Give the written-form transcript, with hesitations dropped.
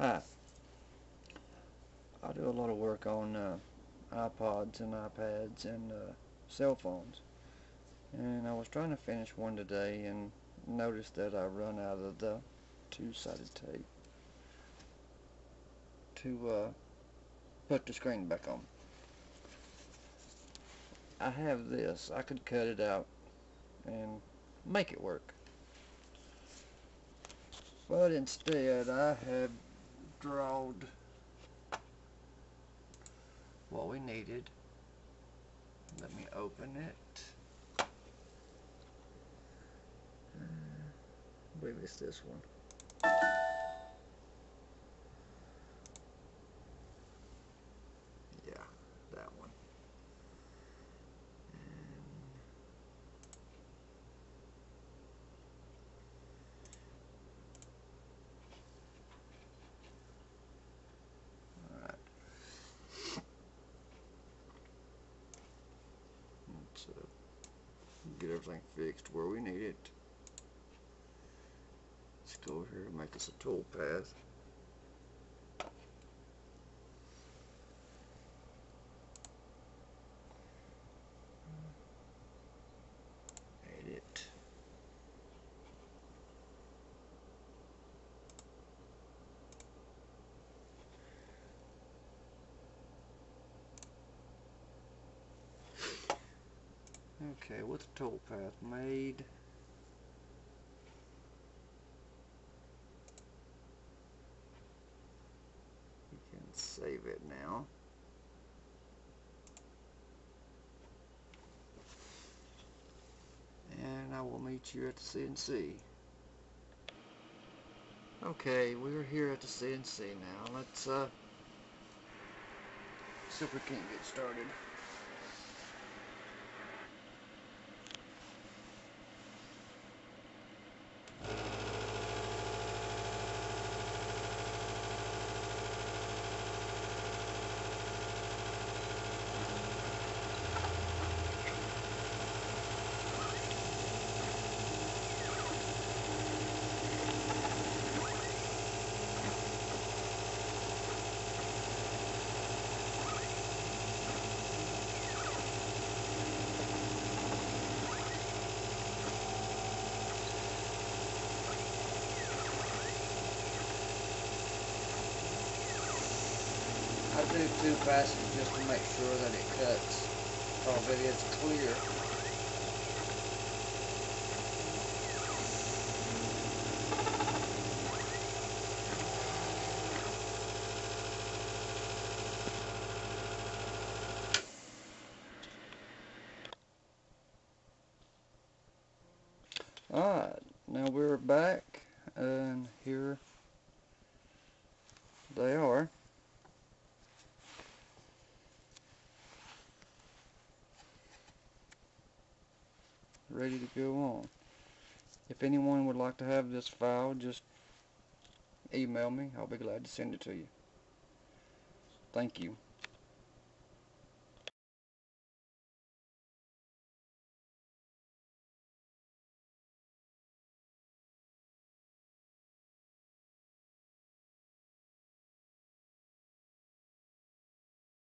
Hi, I do a lot of work on iPods and iPads and cell phones. And I was trying to finish one today and noticed that I run out of the two-sided tape to put the screen back on. I have this. I could cut it out and make it work. But instead I have drawed what we needed. Let me open it. I believe it's this one. Yeah, that one. Alright. Let's get everything fixed where we need it. Let's go over here and make us a tool path. Edit. Okay, with the tool path made, you can save it now. And I will meet you at the CNC. Okay, we're here at the CNC now. Let's see if we can't get started. I do two passes just to make sure that it cuts, or that it's clear. Alright, now we're back, and here they are. Ready to go on. If anyone would like to have this file, just email me. I'll be glad to send it to you. Thank you.